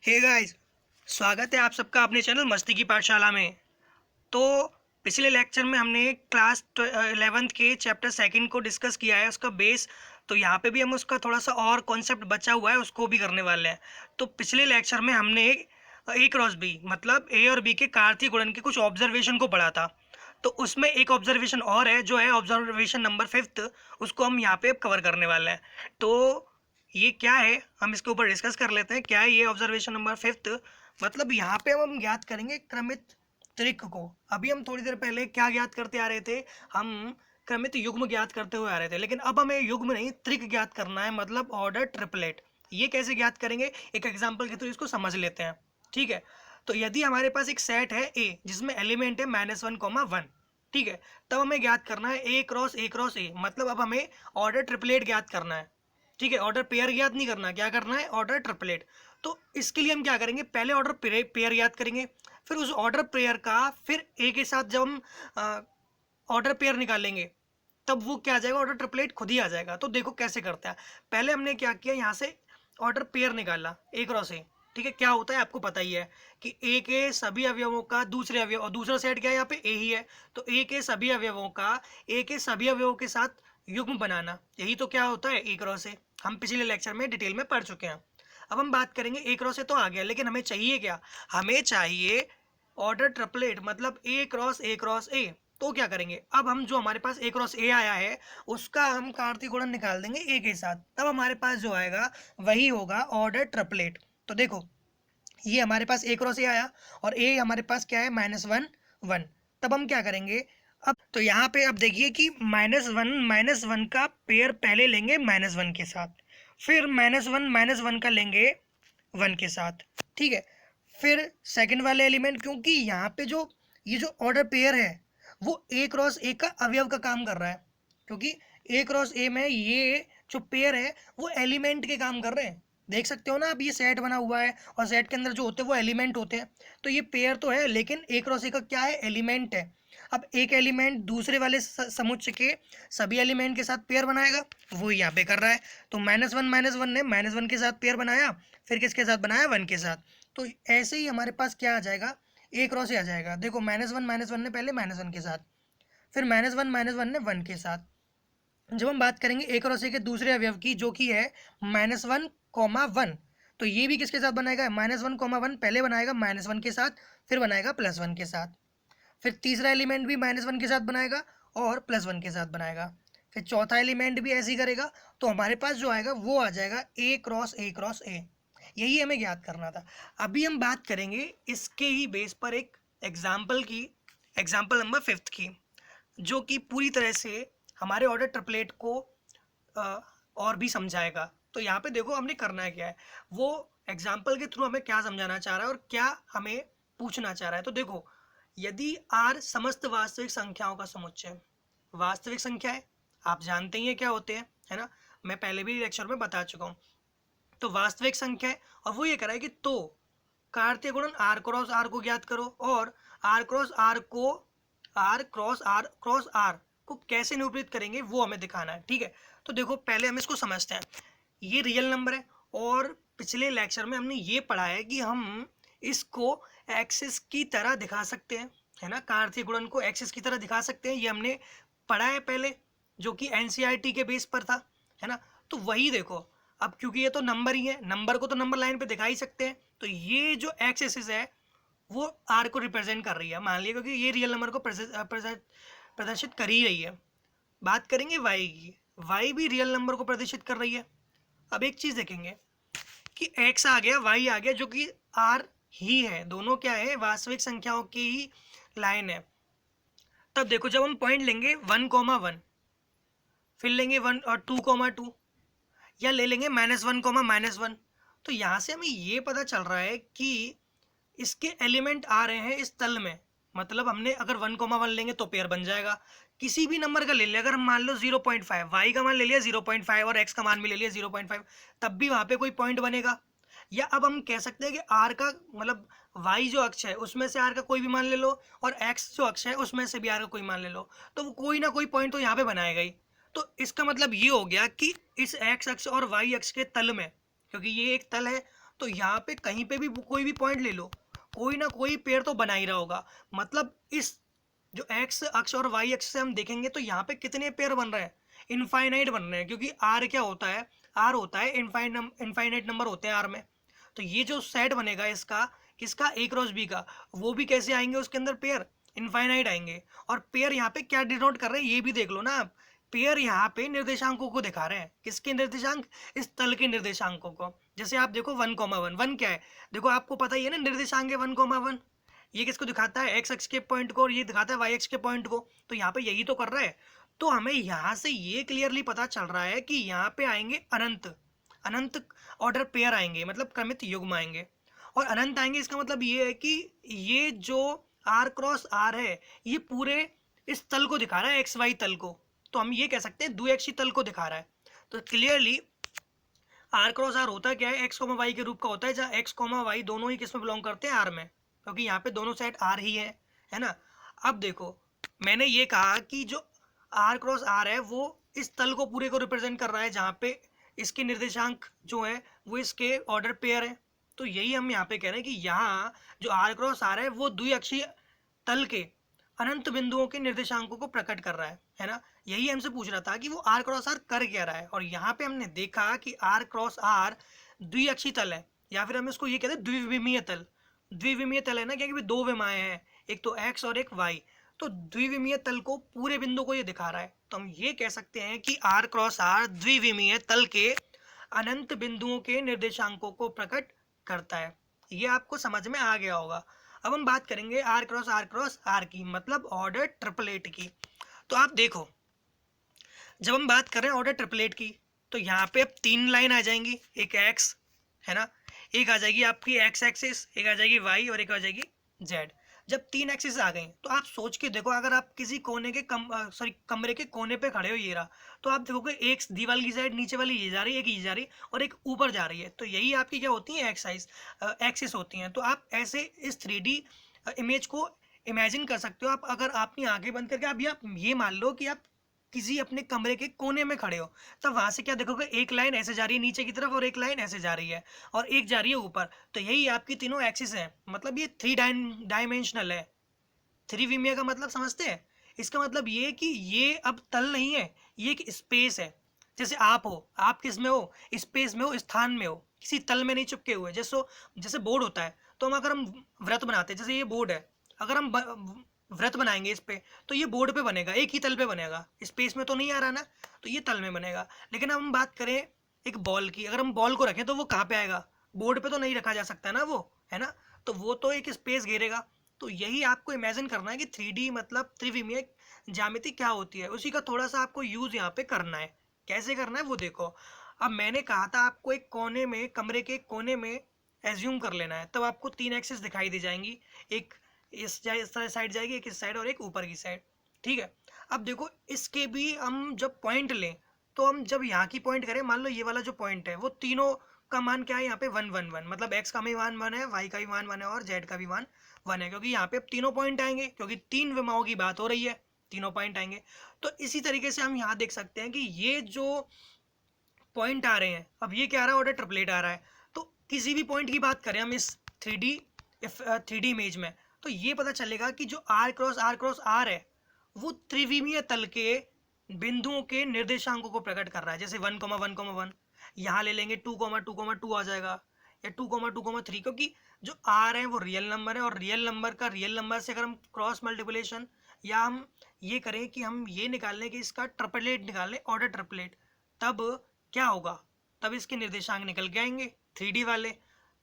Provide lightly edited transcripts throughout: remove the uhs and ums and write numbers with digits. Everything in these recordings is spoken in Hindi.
हे गाइस, स्वागत है आप सबका अपने चैनल मस्ती की पाठशाला में। तो पिछले लेक्चर में हमने क्लास 11th के चैप्टर सेकंड को डिस्कस किया है, उसका बेस। तो यहाँ पे भी हम उसका थोड़ा सा और कॉन्सेप्ट बचा हुआ है, उसको भी करने वाले हैं। तो पिछले लेक्चर में हमने ए क्रॉस बी मतलब ए और बी के कार्तीय गुणन के कुछ ऑब्जर्वेशन को पढ़ा था। तो उसमें एक ऑब्जर्वेशन और है जो है ऑब्जर्वेशन नंबर 5th, उसको हम यहाँ पे कवर करने वाले हैं। तो ये क्या है, हम इसके ऊपर डिस्कस कर लेते हैं। क्या है ये ऑब्जर्वेशन नंबर 5th? मतलब यहाँ पे हम ज्ञात करेंगे क्रमित त्रिक को। अभी हम थोड़ी देर पहले क्या ज्ञात करते आ रहे थे, हम क्रमित युग्म ज्ञात करते हुए आ रहे थे, लेकिन अब हमें युग्म नहीं त्रिक ज्ञात करना है, मतलब ऑर्डर ट्रिपलेट। ये कैसे ज्ञात करेंगे, एक एग्जाम्पल के थ्रू इसको समझ लेते हैं। ठीक है, तो यदि हमारे पास एक सेट है ए जिसमें एलिमेंट है -1, 1, ठीक है, तब हमें ज्ञात करना है ए क्रॉस ए क्रॉस ए। मतलब अब हमें ऑर्डर ट्रिपलेट ज्ञात करना है। ठीक है, ऑर्डर पेयर ज्ञात नहीं करना, क्या करना है, ऑर्डर ट्रिपलेट। तो इसके लिए हम क्या करेंगे, पहले ऑर्डर पेयर याद करेंगे, फिर उस ऑर्डर पेयर का फिर ए के साथ जब हम ऑर्डर पेयर निकालेंगे तब वो क्या आ जाएगा, ऑर्डर ट्रिपलेट खुद ही आ जाएगा। तो देखो कैसे करते हैं। पहले हमने क्या किया, यहाँ से ऑर्डर पेयर निकाला ए क्रॉस ए। ठीक है, क्या होता है आपको पता ही है कि ए के सभी अवयवों का दूसरे अवयव, और दूसरा सेट क्या है यहाँ पे, ए ही है। तो ए के सभी अवयवों का ए के सभी अवयवों के साथ युग्म बनाना, यही तो क्या होता है ए क्रॉस ए। हम पिछले लेक्चर में डिटेल में पढ़ चुके हैं। अब हम बात करेंगे ए क्रॉस ए तो आ गया, लेकिन हमें चाहिए क्या, हमें चाहिए ऑर्डर ट्रिपलेट मतलब ए क्रॉस ए क्रॉस ए। तो क्या करेंगे, अब हम जो हमारे पास ए क्रॉस ए आया है उसका हम कार्तीय गुणन निकाल देंगे ए के साथ, तब हमारे पास जो आएगा वही होगा ऑर्डर ट्रिपलेट। तो देखो ये हमारे पास ए क्रॉस ए आया और ए हमारे पास क्या है, -1, 1। तब हम क्या करेंगे, अब तो यहाँ पे अब देखिए कि -1 का पेयर पहले लेंगे -1 के साथ, फिर -1 का लेंगे 1 के साथ। ठीक है, फिर सेकंड वाले एलिमेंट, क्योंकि यहाँ पे जो ये जो ऑर्डर पेयर है वो ए क्रॉस ए का अवयव का काम कर रहा है, क्योंकि ए क्रॉस ए में ये जो पेयर है वो एलिमेंट के काम कर रहे हैं। देख सकते हो ना, अब ये सेट बना हुआ है और सेट के अंदर जो होते हैं वो एलिमेंट होते हैं। तो ये पेयर तो है, लेकिन ए क्रॉस ए का क्या है, एलिमेंट है। अब एक एलिमेंट दूसरे वाले समुच्चय के सभी एलिमेंट के साथ पेयर बनाएगा, वो यहाँ पे कर रहा है। तो -1 ने -1 के साथ पेयर बनाया, फिर किसके साथ बनाया, 1 के साथ। तो ऐसे ही हमारे पास क्या आ जाएगा, ए क्रॉस ए आ जाएगा। देखो -1 ने पहले -1 के साथ, फिर -1 ने 1 के साथ। जब हम बात करेंगे ए क्रॉस ए के दूसरे अवयव की जो कि है -1, 1, तो ये भी किसके साथ बनाएगा, -1, 1 पहले बनाएगा -1 के साथ, फिर बनाएगा +1 के साथ, फिर तीसरा एलिमेंट भी -1 के साथ बनाएगा और +1 के साथ बनाएगा, फिर चौथा एलिमेंट भी ऐसे ही करेगा। तो हमारे पास जो आएगा वो आ जाएगा ए क्रॉस ए क्रॉस ए। यही हमें ज्ञात करना था। अभी हम बात करेंगे इसके ही बेस पर एक एग्जाम्पल की, एग्जाम्पल नंबर 5th की, जो कि पूरी तरह से हमारे ऑर्डर ट्रिपलेट को और भी समझाएगा। तो यहाँ पे देखो हमने करना है क्या है, वो एग्जाम्पल के थ्रू हमें क्या समझाना चाह रहा है और क्या हमें पूछना चाह रहा है। तो देखो, यदि R समस्त वास्तविक संख्याओं का समुच्चय है, वास्तविक संख्या है, आप जानते ही हैं क्या होते हैं, है ना, मैं पहले भी लेक्चर में बता चुका हूँ। तो वास्तविक संख्या है और वो ये कह रहा है कि तो कार्तीय गुणन R क्रॉस R को ज्ञात करो, और R क्रॉस R को R क्रॉस R को कैसे निरूपित करेंगे वो हमें दिखाना है। ठीक है, तो देखो पहले हम इसको समझते हैं। ये रियल नंबर है और पिछले लेक्चर में हमने ये पढ़ा है कि हम इसको एक्सिस की तरह दिखा सकते हैं, है ना, कार्तीय गुणन को एक्सिस की तरह दिखा सकते हैं। ये हमने पढ़ा है पहले, जो कि एनसीईआरटी के बेस पर था, है ना। तो वही देखो, अब क्योंकि ये तो नंबर ही है, नंबर को तो नंबर लाइन पे दिखा ही सकते हैं। तो ये जो एक्स एक्सिस है वो आर को रिप्रेजेंट कर रही है, मान लिया, क्योंकि ये रियल नंबर को प्रदर्शित कर ही रही है। बात करेंगे वाई की, वाई भी रियल नंबर को प्रदर्शित कर रही है। अब एक चीज़ देखेंगे कि एक्स आ गया, वाई आ गया, जो कि आर ही है, दोनों क्या है, वास्तविक संख्याओं की ही लाइन है। तब देखो जब हम पॉइंट लेंगे 1, 1, फिर लेंगे 1 और 2, 2, या ले लेंगे -1, -1, तो यहाँ से हमें ये पता चल रहा है कि इसके एलिमेंट आ रहे हैं इस तल में। मतलब हमने अगर 1, 1 लेंगे तो पेयर बन जाएगा, किसी भी नंबर का ले लिया। अगर हम मान लो 0.5, वाई का मान ले लिया 0.5 और एक्स का मान भी ले लिया 0.5, तब भी वहाँ पे कोई पॉइंट बनेगा। या अब हम कह सकते हैं कि आर का मतलब वाई जो अक्ष है उसमें से आर का कोई भी मान ले लो, और एक्स जो अक्ष है उसमें से भी आर का कोई मान ले लो, तो वो कोई ना कोई पॉइंट तो यहाँ पे बनाएगा ही। तो इसका मतलब ये हो गया कि इस एक्स अक्ष और वाई अक्ष के तल में, क्योंकि ये एक तल है तो यहाँ पे कहीं पे भी कोई भी पॉइंट ले लो, कोई ना कोई पेड़ तो बना ही रहा होगा। मतलब इस जो एक्स अक्ष और वाई अक्ष से हम देखेंगे तो यहाँ पे कितने पेयर बन रहे हैं, इनफाइनाइट बन रहे हैं, क्योंकि आर क्या होता है, आर होता है इनफाइनाइट नंबर होते हैं आर में। तो ये जो सेट बनेगा इसका, किसका, ए क्रॉस बी का, वो भी कैसे आएंगे उसके अंदर पेयर, इनफाइनाइट आएंगे। और पेयर यहाँ पे क्या डिनोट कर रहे हैं ये भी देख लो ना आप, पेयर यहाँ पे निर्देशांकों को दिखा रहे हैं, किसके निर्देशांक, इस तल के निर्देशांकों को। जैसे आप देखो 1,1, 1 क्या है, देखो आपको पता ही है ना निर्देशांक है 1,1, ये किसको दिखाता है, एक्स एक्स के पॉइंट को, और ये दिखाता है वाई एक्स के पॉइंट को। तो यहाँ पे यही तो कर रहा है। तो हमें यहाँ से ये क्लियरली पता चल रहा है कि यहाँ पे आएंगे अनंत अनंत ऑर्डर पेयर आएंगे, मतलब क्रमित युग्म आएंगे। और अनंत आएंगे इसका मतलब ये है कि ये जो आर क्रॉस आर है ये पूरे इस तल को दिखा रहा है, एक्स वाई तल को। तो हम ये कह सकते हैं द्विअक्षीय तल को दिखा रहा है। तो क्लियरली आर क्रॉस आर होता क्या है, एक्स कोमा वाई के रूप का होता है, जहाँ एक्स कोमा वाई दोनों ही किस में बिलोंग करते हैं, आर में, क्योंकि यहाँ पे दोनों साइड आर ही है ना। अब देखो मैंने ये कहा कि जो आर क्रॉस आर है वो इस तल को पूरे को रिप्रेजेंट कर रहा है, जहाँ पे इसके निर्देशांक जो है वो इसके ऑर्डर पेयर है। तो यही हम यहाँ पे कह रहे हैं कि यहाँ जो आर क्रॉस आर है वो द्विअक्षीय तल के अनंत बिंदुओं के निर्देशांकों को प्रकट कर रहा है ना। यही हमसे पूछ रहा था कि वो आर क्रॉस आर कर क्या रहा है, और यहाँ पे हमने देखा कि आर क्रॉस आर द्विअक्षीय तल है, या फिर हम इसको ये कहते हैं द्विविमीय तल। द्विविमीय तल है ना, क्योंकि दो विमाएं हैं, एक तो एक्स और एक वाई। तो द्विविमीय तल को पूरे बिंदु को ये दिखा रहा है। तो हम ये कह सकते हैं कि आर क्रॉस आर द्विविमीय तल के अनंत बिंदुओं के निर्देशांकों को प्रकट करता है। ये आपको समझ में आ गया होगा। अब हम बात करेंगे आर क्रॉस आर की, मतलब ऑर्डर ट्रिपलेट की। तो आप देखो जब हम बात कर रहे हैं ऑर्डर ट्रिपलेट की, तो यहाँ पे अब 3 लाइन आ जाएंगी, एक एक्स है ना, एक आ जाएगी आपकी एक्स एक्सिस, एक आ जाएगी वाई और एक आ जाएगी जेड। जब 3 एक्सिस आ गई तो आप सोच के देखो, अगर आप किसी कोने के कमरे के कोने पे खड़े हो, ये रहा, तो आप देखोगे एक दीवार की साइड नीचे वाली ये जा रही है, एक ये जा रही है और एक ऊपर जा रही है। तो यही आपकी क्या होती है, एक्सिस होती हैं। तो आप ऐसे इस 3D इमेज को इमेजिन कर सकते हो। आप अगर अपनी आंखें बंद करके आप ये मान लो कि आप किसी अपने कमरे के कोने में खड़े हो, तब वहां से क्या देखोगे, एक लाइन ऐसे जा रही है नीचे की तरफ और एक लाइन ऐसे जा रही है और एक जा रही है ऊपर। तो यही आपकी तीनों एक्सिस है, मतलब ये 3 डायमेंशनल है। 3 विमीय का मतलब समझते हैं, इसका मतलब ये कि ये अब तल नहीं है, ये एक स्पेस है। जैसे आप हो, आप किस में हो, स्पेस में हो, स्थान में हो, किसी तल में नहीं चिपके हुए। जैसे बोर्ड होता है, तो अगर हम व्रत बनाते हैं, जैसे ये बोर्ड है, अगर हम व्रत बनाएंगे इस पे, तो ये बोर्ड पे बनेगा, एक ही तल पे बनेगा, स्पेस में तो नहीं आ रहा ना, तो ये तल में बनेगा। लेकिन अब हम बात करें एक बॉल की, अगर हम बॉल को रखें तो वो कहाँ पे आएगा, बोर्ड पे तो नहीं रखा जा सकता ना वो, है ना, तो वो तो एक स्पेस घेरेगा। तो यही आपको इमेजिन करना है कि 3D मतलब त्रिविमीय ज्यामिति क्या होती है, उसी का थोड़ा सा आपको यूज यहाँ पे करना है। कैसे करना है वो देखो। अब मैंने कहा था आपको एक कोने में, कमरे के कोने में एज्यूम कर लेना है, तब आपको 3 एक्सिस दिखाई दे जाएंगी, एक इस तरह साइड जाएगी, एक इस साइड और एक ऊपर की साइड, ठीक है। अब देखो इसके भी हम जब पॉइंट लें, तो हम जब यहाँ की पॉइंट करें, मान लो ये वाला जो पॉइंट है वो तीनों का मान क्या है, यहाँ पे 1 1 1, मतलब एक्स का भी मान 1 है, वाई का भी मान 1 है और जेड का भी मान 1 है, क्योंकि यहाँ पे अब तीनों पॉइंट आएंगे, क्योंकि 3 विमाओं की बात हो रही है, तीनों पॉइंट आएंगे। तो इसी तरीके से हम यहाँ देख सकते हैं कि ये जो पॉइंट आ रहे हैं, अब ये क्या आ रहा है, ऑर्डर ट्रिपलेट आ रहा है। तो किसी भी पॉइंट की बात करें हम इस 3D इमेज में, तो ये पता चलेगा कि जो आर क्रॉस आर है वो त्रिविमीय तल के बिंदुओं के निर्देशांकों को प्रकट कर रहा है। जैसे 1,1,1, यहाँ ले लेंगे 2,2,2 आ जाएगा, या 2,2,3, क्योंकि जो आर है वो रियल नंबर है, और रियल नंबर का रियल नंबर से अगर हम क्रॉस मल्टीप्लिकेशन, या हम ये करें कि हम ये निकाल लें कि इसका ट्रिपलेट निकाल लें, ऑर्डर ट्रिपलेट, तब क्या होगा, तब इसके निर्देशांक निकल के आएंगे 3D वाले।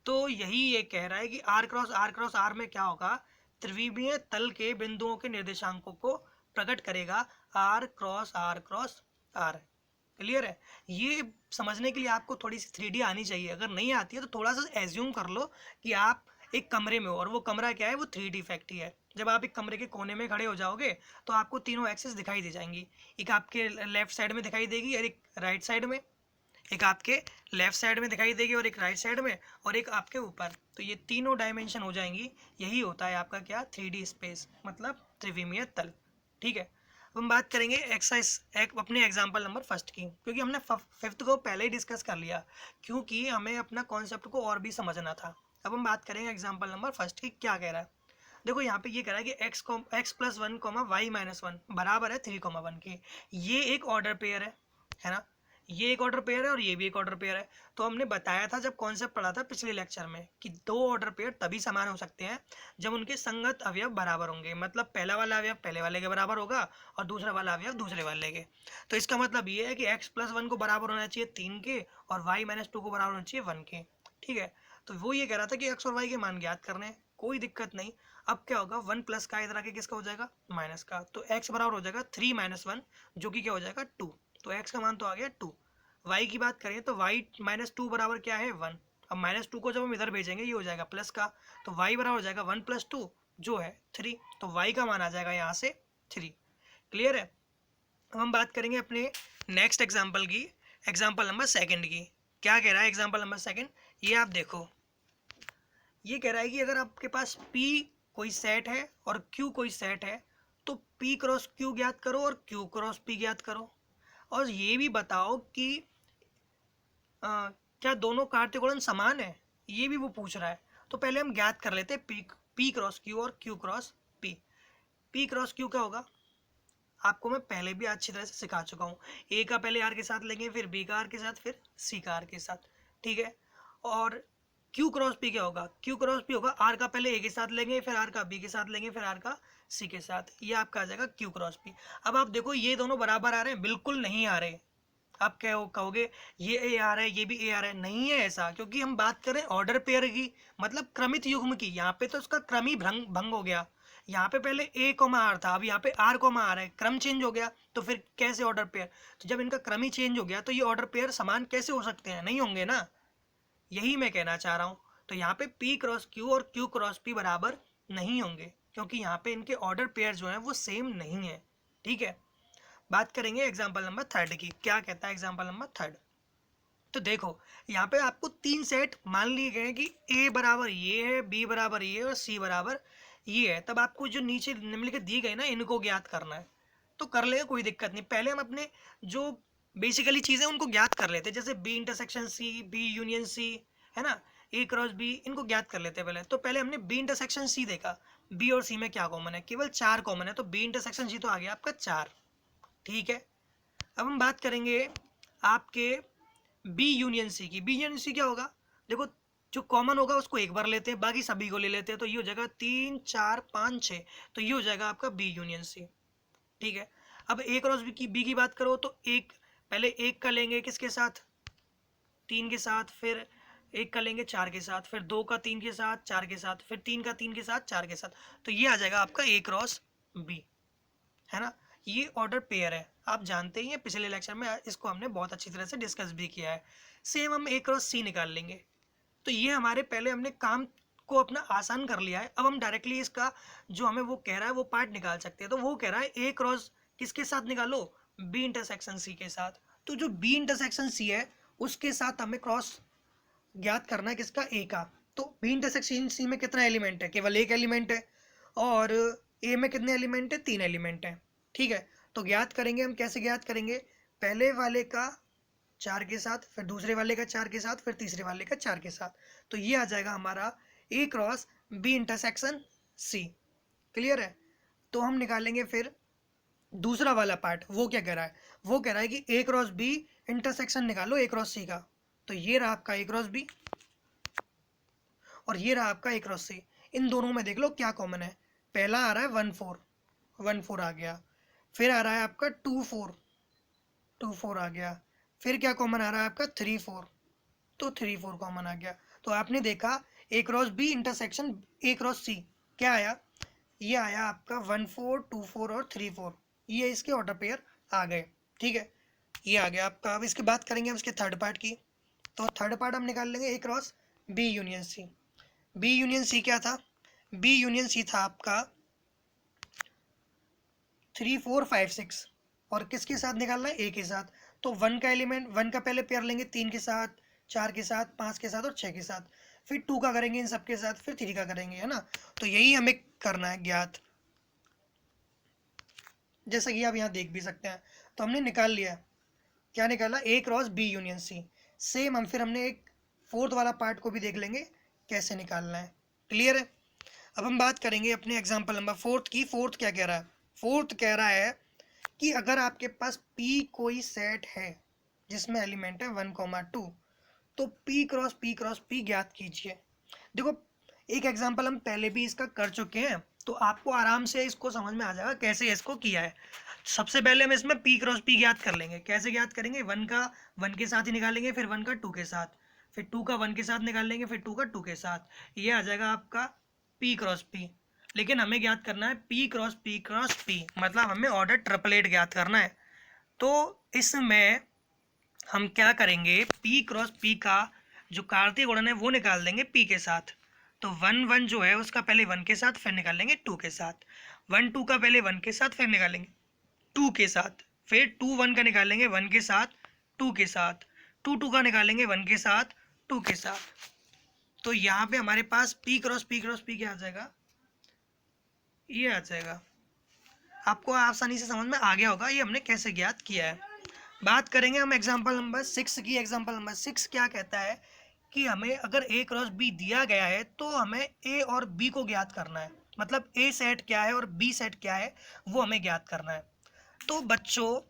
तो यही ये कह रहा है कि आर क्रॉस आर में क्या होगा, त्रिविमीय तल के बिंदुओं के निर्देशांकों को प्रकट करेगा आर क्रॉस आर। क्लियर है। ये समझने के लिए आपको थोड़ी सी 3D आनी चाहिए, अगर नहीं आती है तो थोड़ा सा एज्यूम कर लो कि आप एक कमरे में हो, और वो कमरा क्या है, वो 3D फैक्ट्री है। जब आप एक कमरे के कोने में खड़े हो जाओगे तो आपको तीनों एक्सिस दिखाई दे जाएंगी, एक आपके लेफ्ट साइड में दिखाई देगी और एक राइट साइड में, एक आपके लेफ्ट साइड में दिखाई देगी और एक राइट साइड में, और एक आपके ऊपर। तो ये तीनों डायमेंशन हो जाएंगी। यही होता है आपका क्या, 3D स्पेस, मतलब त्रिविमीय तल, ठीक है। हम बात करेंगे एक्सरसाइज अपने एग्जाम्पल नंबर फर्स्ट की, क्योंकि हमने फिफ्थ को पहले ही डिस्कस कर लिया, क्योंकि हमें अपना कॉन्सेप्ट को और भी समझना था। अब हम बात करेंगे एग्जाम्पल नंबर फर्स्ट की, क्या कह रहा है। देखो यहाँ पे ये कह रहा है कि x plus one comma y minus one बराबर है 3,1 के। ये एक ऑर्डर पेयर है ना, ये एक ऑर्डर पेयर है और ये भी एक ऑर्डर पेयर है। तो हमने बताया था जब कॉन्सेप्ट पढ़ा था पिछले लेक्चर में कि दो ऑर्डर पेयर तभी समान हो सकते हैं जब उनके संगत अवयव बराबर होंगे, मतलब पहला वाला अवयव पहले वाले के बराबर होगा और दूसरा वाला अवयव दूसरे वाले के। तो इसका मतलब ये है कि एक्स प्लस वन को बराबर होना चाहिए 3 के और वाई माइनस 2 को बराबर होना चाहिए 1 के। ठीक है, तो वो ये कह रहा था कि एक्स और वाई के मान ज्ञात करने हैं, कोई दिक्कत नहीं। अब क्या होगा, 1 प्लस का इधर आके किसका हो जाएगा, माइनस का, तो एक्स बराबर हो जाएगा 3 माइनस 1 जो कि क्या हो जाएगा 2। तो एक्स का मान तो आ गया 2। वाई की बात करें तो वाई माइनस 2 बराबर क्या है 1। अब माइनस 2 को जब हम इधर भेजेंगे ये हो जाएगा प्लस का, तो वाई बराबर हो जाएगा 1 प्लस 2 जो है 3। तो वाई का मान आ जाएगा यहाँ से 3। क्लियर है। अब हम बात करेंगे अपने नेक्स्ट एग्जाम्पल की, एग्जाम्पल नंबर सेकंड की। क्या कह रहा है एग्जाम्पल नंबर सेकंड, ये आप देखो। ये कह रहा है कि अगर आपके पास P कोई सेट है और Q कोई सेट है तो P क्रॉस Q ज्ञात करो और Q क्रॉस P ज्ञात करो, और ये भी बताओ कि क्या दोनों कार्तिकोण समान है, ये भी वो पूछ रहा है। तो पहले हम ज्ञात कर लेते हैं P क्रॉस Q और Q cross P। P cross Q क्या होगा, आपको मैं पहले भी अच्छी तरह से सिखा चुका हूँ। A का पहले R के साथ लेंगे, फिर B का R के साथ, फिर C का R के साथ। ठीक है, और Q क्रॉस P क्या होगा, Q क्रॉस P होगा R का पहले A के साथ लेंगे, फिर R का B के साथ लेंगे, फिर R का C के साथ। ये आपका आ जाएगा Q क्रॉस P। अब आप देखो ये दोनों बराबर आ रहे हैं, बिल्कुल नहीं आ रहे। आप क्या कहोगे ये ए आ रहा है ये भी ए आ रहा है, नहीं है ऐसा, क्योंकि हम बात करें ऑर्डर पेयर की, मतलब क्रमित युग्म की। यहाँ पे तो उसका क्रम ही भंग हो गया। यहाँ पे पहले ए कोमा आर था, अब यहाँ पे आर कोमा आर है, क्रम चेंज हो गया, तो फिर कैसे ऑर्डर पेयर। तो जब इनका क्रम ही चेंज हो गया तो ये ऑर्डर पेयर समान कैसे हो सकते हैं, नहीं होंगे ना, यही मैं कहना चाह रहा हूँ। तो यहाँ पे P क्रॉस Q और Q क्रॉस P बराबर नहीं होंगे, क्योंकि यहाँ पे इनके ऑर्डर पेयर जो हैं वो सेम नहीं है। ठीक है, बात करेंगे एग्जाम्पल नंबर थर्ड की। क्या कहता है एग्जाम्पल नंबर थर्ड, तो देखो यहाँ पे आपको 3 सेट मान लिए गए हैं कि A बराबर ये है, B बराबर ये और C बराबर ये है। तब आपको जो नीचे निम्नलिखित दी गई ना इनको ज्ञात करना है, तो कर लेगा, कोई दिक्कत नहीं। पहले हम अपने जो बेसिकली चीज़ें उनको ज्ञात कर लेते हैं, जैसे B intersection C, B union C, है ना, A क्रॉस B, इनको ज्ञात कर लेते हैं पहले। तो पहले हमने B इंटरसेक्शन C देखा, B और C में क्या कॉमन है, केवल 4 कॉमन है, तो B इंटरसेक्शन C तो आ गया आपका 4। ठीक है, अब हम बात करेंगे आपके बी यूनियन सी की। बी यूनियन सी क्या होगा, देखो जो कॉमन होगा उसको एक बार लेते हैं, बाकी सभी को ले लेते हैं, तो ये हो जाएगा 3 4 5 6, तो ये हो जाएगा आपका बी यूनियन सी। ठीक है, अब ए क्रॉस बी की बात करो तो एक पहले एक का लेंगे किसके साथ, 3 के साथ, फिर एक का लेंगे 4 के साथ, फिर 2 का 3 के साथ 4 के साथ, फिर 3 का 3 के साथ 4 के साथ, तो ये आ जाएगा आपका ए क्रॉस बी, है ना। ये ऑर्डर पेयर है, आप जानते ही हैं, पिछले लेक्चर में इसको हमने बहुत अच्छी तरह से डिस्कस भी किया है। सेम हम ए क्रॉस सी निकाल लेंगे, तो ये हमारे पहले हमने काम को अपना आसान कर लिया है। अब हम डायरेक्टली इसका जो हमें वो कह रहा है वो पार्ट निकाल सकते हैं। तो वो कह रहा है ए क्रॉस किसके साथ निकालो, बी इंटरसेक्शन सी के साथ। तो जो बी इंटरसेक्शन सी है उसके साथ हमें क्रॉस ज्ञात करना है किसका, ए का। तो बी इंटरसेक्शन सी में कितना एलिमेंट है, केवल एक एलिमेंट है, और ए में कितने एलिमेंट है, 3 एलिमेंट है। ठीक है, तो ज्ञात करेंगे हम, कैसे ज्ञात करेंगे, पहले वाले का 4 के साथ, फिर दूसरे वाले का 4 के साथ, फिर तीसरे वाले का 4 के साथ, तो ये आ जाएगा हमारा A cross B intersection C. Clear है, तो हम निकालेंगे फिर दूसरा वाला पार्ट। वो क्या कह रहा है, वो कह रहा है कि ए क्रॉस बी इंटरसेक्शन निकालो ए क्रॉस सी का। तो ये रहा आपका ए क्रॉस बी और ये रहा आपका ए क्रॉस सी। इन दोनों में देख लो क्या कॉमन है, पहला आ रहा है 1 4, 1 4 आ गया, फिर आ रहा है आपका 2 4, 2 4 आ गया, फिर क्या कॉमन आ रहा है आपका 3 4, तो 3 4 कॉमन आ गया। तो आपने देखा A cross B intersection A cross C क्या आया, ये आया आपका 1 4 2 4 और 3 4, ये इसके ऑर्डर पेयर आ गए। ठीक है, ये आ गया आपका। अब इसकी बात करेंगे हम इसके थर्ड पार्ट की, तो थर्ड पार्ट हम निकाल लेंगे A cross B union C. B union C क्या था, बी यूनियन सी था आपका 3 4 5 6, और किसके साथ निकालना है, ए के साथ। तो 1 का एलिमेंट, 1 का पहले पेयर लेंगे 3 के साथ, 4 के साथ, 5 के साथ और 6 के साथ, फिर 2 का करेंगे इन सब के साथ, फिर 3 का करेंगे, है ना। तो यही हमें करना है ज्ञात। जैसा कि आप यहाँ देख भी सकते हैं। तो हमने निकाल लिया, क्या निकाला, A cross B union C. Same हम फिर हमने एक फोर्थ वाला पार्ट को भी देख लेंगे कैसे निकालना है। क्लियर है। अब हम बात करेंगे अपने एग्जाम्पल नंबर फोर्थ की। फोर्थ क्या कह रहा है, फोर्थ कह रहा है कि अगर आपके पास P कोई सेट है जिसमें एलिमेंट है 1,2, तो P क्रॉस P ज्ञात कीजिए। देखो एक एग्जांपल हम पहले भी इसका कर चुके हैं, तो आपको आराम से इसको समझ में आ जाएगा कैसे इसको किया है। सबसे पहले हम इसमें P क्रॉस P ज्ञात कर लेंगे। कैसे ज्ञात करेंगे, 1 का 1 के साथ ही निकालेंगे, फिर 1 का 2 के साथ, फिर 2 का 1 के साथ निकाल लेंगे, फिर 2 का 2 के साथ। ये आ जाएगा आपका P क्रॉस P। लेकिन हमें ज्ञात करना है P क्रॉस P, मतलब हमें ऑर्डर ट्रिपलेट ज्ञात करना है। तो इसमें हम क्या करेंगे, P क्रॉस P का जो कार्तीय गुणन है वो निकाल देंगे P के साथ। तो 1 1 जो है उसका पहले 1 के साथ, फिर निकालेंगे 2 के साथ। 1 2 का पहले 1 के साथ, फिर निकालेंगे 2 के साथ। फिर 2 1 का निकालेंगे 1 के साथ 2 के साथ। 2 2 का निकालेंगे 1 के साथ 2 के साथ। तो यहाँ पे हमारे पास P क्रॉस P क्या आ जाएगा, ये आ जाएगा। आपको आसानी से समझ में आ गया होगा ये हमने कैसे ज्ञात किया है। बात करेंगे हम एग्जाम्पल नंबर 6 की। एग्जाम्पल नंबर 6 क्या कहता है कि हमें अगर A क्रॉस B दिया गया है तो हमें A और B को ज्ञात करना है। मतलब A सेट क्या है और B सेट क्या है वो हमें ज्ञात करना है। तो बच्चों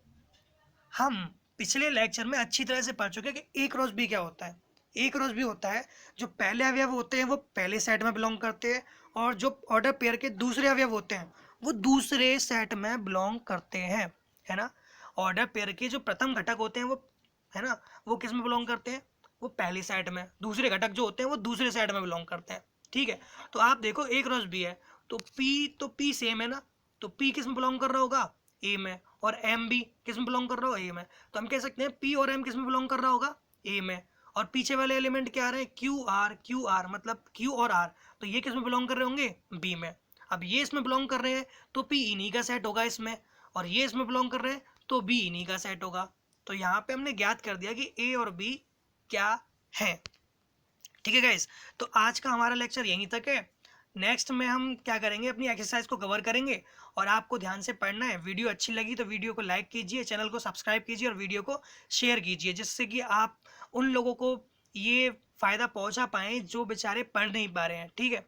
हम पिछले लेक्चर में अच्छी तरह से पढ़ चुके हैं कि A क्रॉस B क्या होता है। A क्रॉस B होता है जो पहले अवयव होते हैं वो पहले सेट में बिलोंग करते हैं, और जो ऑर्डर पेयर के दूसरे अवयव होते हैं वो दूसरे सेट में बिलोंग करते हैं, है ना। ऑर्डर पेयर के जो प्रथम घटक होते हैं वो, है ना, वो किस में बिलोंग करते हैं, वो पहले सेट में। दूसरे घटक जो होते हैं वो दूसरे सेट में बिलोंग करते हैं। ठीक है। तो आप देखो A क्रॉस B है तो P सेम है ना, तो P किस में बिलोंग कर रहा होगा, A में। और M भी किस में बिलोंग कर रहा होगा, A में। तो हम कह सकते हैं P और M किस में बिलोंग कर रहा होगा, A में। और पीछे वाले एलिमेंट क्या आ रहे हैं, Q R, मतलब Q और R, तो ये किस में बिलोंग कर रहे होंगे, B में। अब ये इसमें बिलोंग कर रहे हैं तो P इन्हीं का सेट होगा इसमें, और ये इसमें बिलोंग कर रहे हैं तो B इन्हीं का सेट होगा। तो यहाँ पे हमने ज्ञात कर दिया कि A और B क्या है। ठीक है गाइस, तो आज का हमारा लेक्चर यहीं तक है। नेक्स्ट में हम क्या करेंगे, अपनी एक्सरसाइज को कवर करेंगे, और आपको ध्यान से पढ़ना है। वीडियो अच्छी लगी तो वीडियो को लाइक कीजिए, चैनल को सब्सक्राइब कीजिए और वीडियो को शेयर कीजिए, जिससे कि आप उन लोगों को ये फ़ायदा पहुंचा पाएँ जो बेचारे पढ़ नहीं पा रहे हैं। ठीक है।